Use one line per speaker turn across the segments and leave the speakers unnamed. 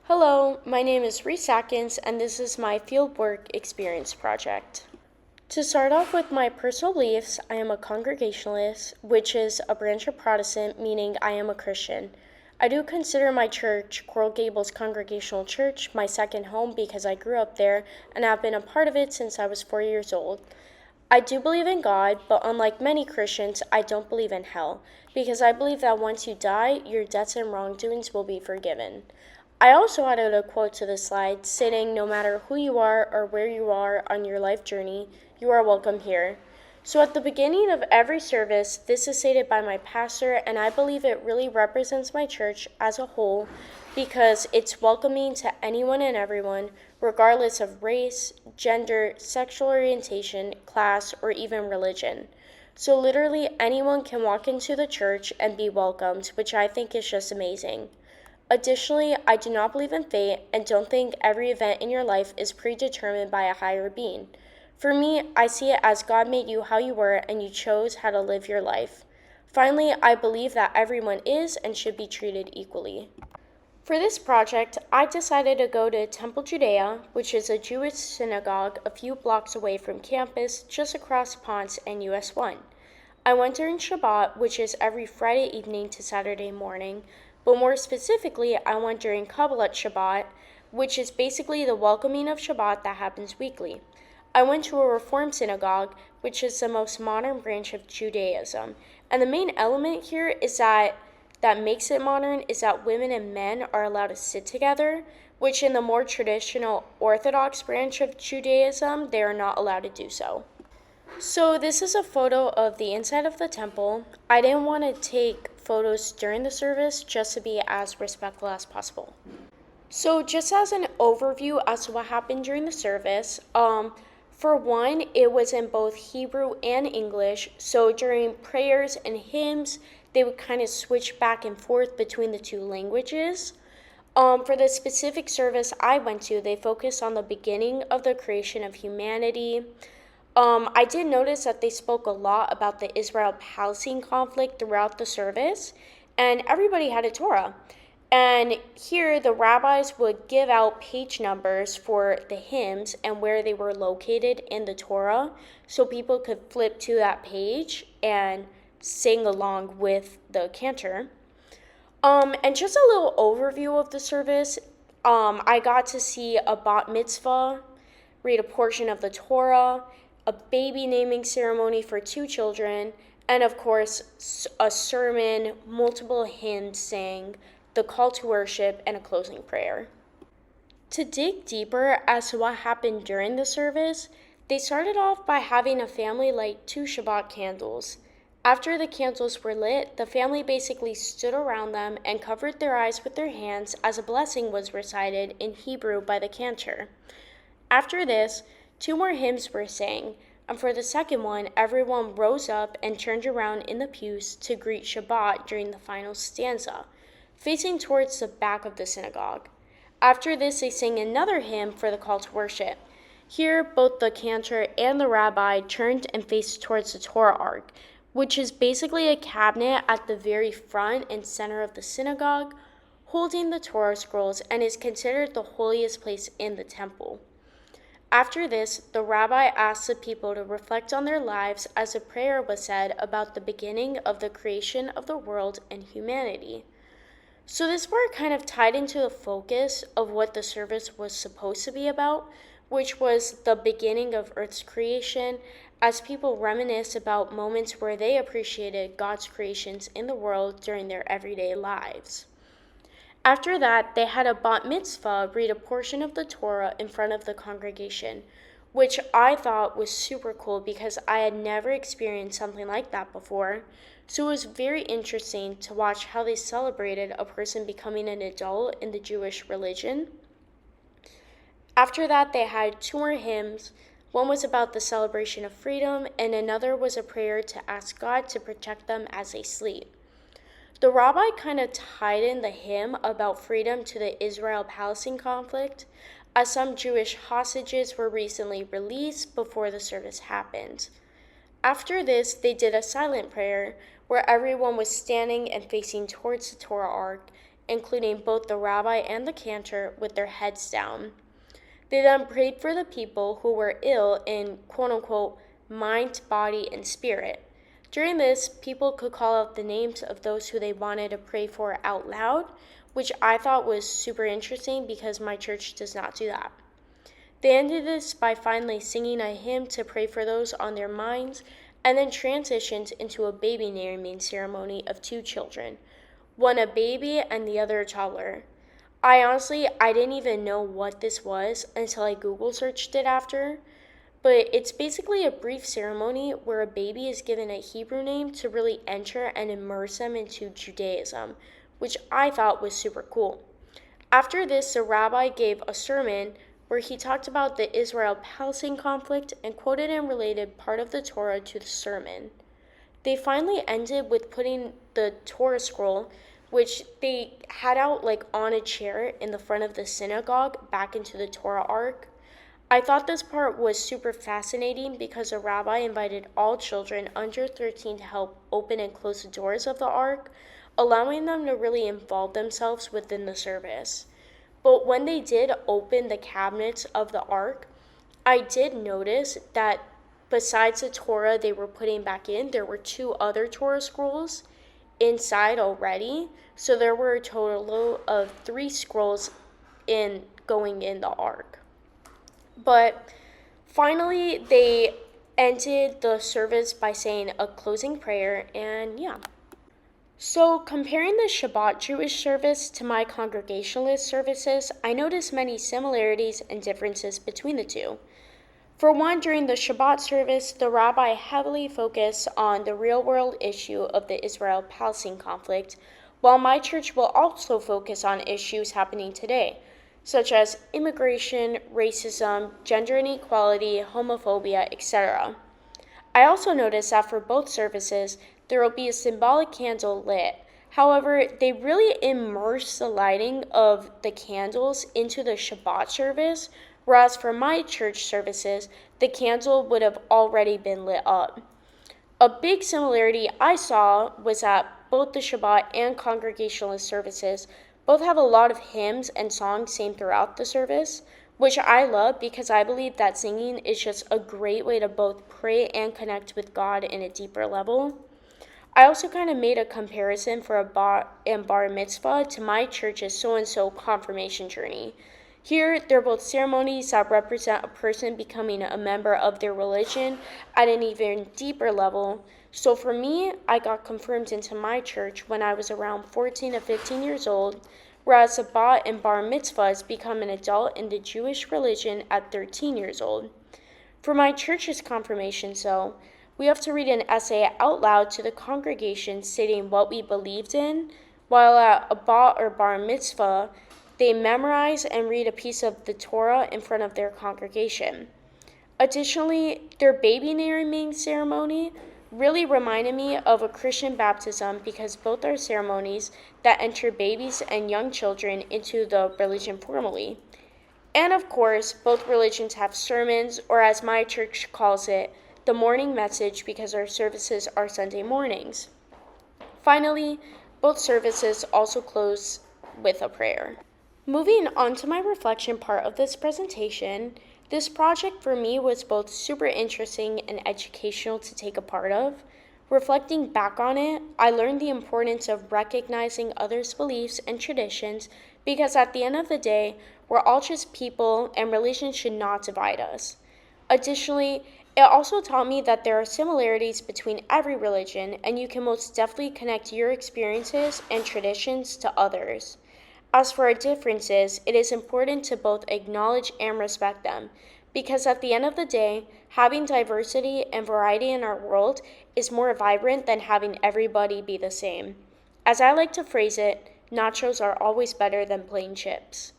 Hello, my name is Reese Atkins, and this is my Fieldwork experience project. To start off with my personal beliefs, I am a Congregationalist, which is a branch of Protestant, meaning I am a Christian. I do consider my church, Coral Gables Congregational Church, my second home because I grew up there and have been a part of it since I was 4 years old. I do believe in God, but unlike many Christians, I don't believe in hell, because I believe that once you die, your debts and wrongdoings will be forgiven. I also added a quote to the slide stating no matter who you are or where you are on your life journey, you are welcome here. So at the beginning of every service, this is stated by my pastor, and I believe it really represents my church as a whole because it's welcoming to anyone and everyone, regardless of race, gender, sexual orientation, class, or even religion. So literally anyone can walk into the church and be welcomed, which I think is just amazing. Additionally, I do not believe in fate and don't think every event in your life is predetermined by a higher being. For me, I see it as God made you how you were and you chose how to live your life. Finally, I believe that everyone is and should be treated equally. For this project, I decided to go to Temple Judea, which is a Jewish synagogue a few blocks away from campus, just across Ponce and US 1. I went during Shabbat, which is every Friday evening to Saturday morning, but more specifically, I went during Kabbalat Shabbat, which is basically the welcoming of Shabbat that happens weekly. I went to a Reform synagogue, which is the most modern branch of Judaism, and the main element here is that makes it modern is that women and men are allowed to sit together, which in the more traditional Orthodox branch of Judaism, they are not allowed to do so. So this is a photo of the inside of the temple. I didn't want to take photos during the service just to be as respectful as possible. So just as an overview as to what happened during the service, for one, it was in both Hebrew and English. So during prayers and hymns, they would kind of switch back and forth between the two languages. For the specific service I went to, they focused on the beginning of the creation of humanity. I did notice that they spoke a lot about the Israel-Palestine conflict throughout the service, and everybody had a Torah. And here, the rabbis would give out page numbers for the hymns and where they were located in the Torah, so people could flip to that page and sing along with the cantor. And just a little overview of the service. I got to see a bat mitzvah, read a portion of the Torah, a baby naming ceremony for 2 children, and of course, a sermon, multiple hymns sang, the call to worship, and a closing prayer. To dig deeper as to what happened during the service, they started off by having a family light 2 Shabbat candles. After the candles were lit, the family basically stood around them and covered their eyes with their hands as a blessing was recited in Hebrew by the cantor. After this, 2 more hymns were sang, and for the second one, everyone rose up and turned around in the pews to greet Shabbat during the final stanza, facing towards the back of the synagogue. After this, they sang another hymn for the call to worship. Here, both the cantor and the rabbi turned and faced towards the Torah ark, which is basically a cabinet at the very front and center of the synagogue, holding the Torah scrolls and is considered the holiest place in the temple. After this, the rabbi asked the people to reflect on their lives as a prayer was said about the beginning of the creation of the world and humanity. So this part kind of tied into the focus of what the service was supposed to be about, which was the beginning of Earth's creation, as people reminisce about moments where they appreciated God's creations in the world during their everyday lives. After that, they had a bat mitzvah read a portion of the Torah in front of the congregation, which I thought was super cool because I had never experienced something like that before. So it was very interesting to watch how they celebrated a person becoming an adult in the Jewish religion. After that, they had 2 more hymns. One was about the celebration of freedom, and another was a prayer to ask God to protect them as they sleep. The rabbi kind of tied in the hymn about freedom to the Israel-Palestine conflict, as some Jewish hostages were recently released before the service happened. After this, they did a silent prayer where everyone was standing and facing towards the Torah ark, including both the rabbi and the cantor, with their heads down. They then prayed for the people who were ill in quote unquote mind, body, and spirit. During this, people could call out the names of those who they wanted to pray for out loud, which I thought was super interesting because my church does not do that. They ended this by finally singing a hymn to pray for those on their minds, and then transitioned into a baby naming ceremony of two children, one a baby and the other a toddler. I didn't even know what this was until I Google searched it after, but it's basically a brief ceremony where a baby is given a Hebrew name to really enter and immerse them into Judaism, which I thought was super cool. After this, the rabbi gave a sermon where he talked about the Israel-Palestine conflict and quoted and related part of the Torah to the sermon. They finally ended with putting the Torah scroll, which they had out like on a chair in the front of the synagogue, back into the Torah ark. I thought this part was super fascinating because the rabbi invited all children under 13 to help open and close the doors of the ark, allowing them to really involve themselves within the service. But when they did open the cabinets of the ark, I did notice that besides the Torah they were putting back in, there were two other Torah scrolls inside already. So there were a total of 3 scrolls going in the ark. But finally, they ended the service by saying a closing prayer, and yeah. So, comparing the Shabbat Jewish service to my Congregationalist services, I noticed many similarities and differences between the two. For one, during the Shabbat service, the rabbi heavily focused on the real-world issue of the Israel-Palestine conflict, while my church will also focus on issues happening today, such as immigration, racism, gender inequality, homophobia, etc. I also noticed that for both services, there will be a symbolic candle lit. However, they really immerse the lighting of the candles into the Shabbat service, whereas for my church services, the candle would have already been lit up. A big similarity I saw was that both the Shabbat and Congregationalist services both have a lot of hymns and songs sung throughout the service, which I love because I believe that singing is just a great way to both pray and connect with God in a deeper level. I also kind of made a comparison for a bar and bar mitzvah to my church's so-and-so confirmation journey. Here, they're both ceremonies that represent a person becoming a member of their religion at an even deeper level. So for me, I got confirmed into my church when I was around 14 to 15 years old, whereas a bat and bar mitzvahs become an adult in the Jewish religion at 13 years old. For my church's confirmation, though, we have to read an essay out loud to the congregation stating what we believed in, while at a bat or bar mitzvah, they memorize and read a piece of the Torah in front of their congregation. Additionally, their baby naming ceremony really reminded me of a Christian baptism because both are ceremonies that enter babies and young children into the religion formally. And of course, both religions have sermons, or as my church calls it, the morning message, because our services are Sunday mornings. Finally, both services also close with a prayer. Moving on to my reflection part of this presentation, this project for me was both super interesting and educational to take a part of. Reflecting back on it, I learned the importance of recognizing others' beliefs and traditions because at the end of the day, we're all just people and religion should not divide us. Additionally, it also taught me that there are similarities between every religion and you can most definitely connect your experiences and traditions to others. As for our differences, it is important to both acknowledge and respect them, because at the end of the day, having diversity and variety in our world is more vibrant than having everybody be the same. As I like to phrase it, nachos are always better than plain chips.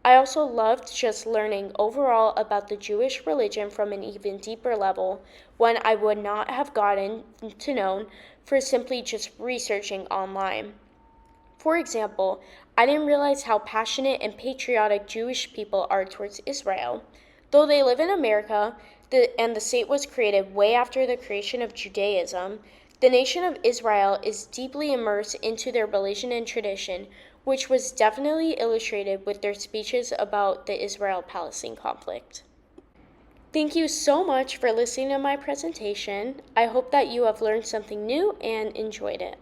I also loved just learning overall about the Jewish religion from an even deeper level when I would not have gotten to know for simply just researching online. For example, I didn't realize how passionate and patriotic Jewish people are towards Israel. Though they live in America, and the state was created way after the creation of Judaism, the nation of Israel is deeply immersed into their religion and tradition, which was definitely illustrated with their speeches about the Israel-Palestine conflict. Thank you so much for listening to my presentation. I hope that you have learned something new and enjoyed it.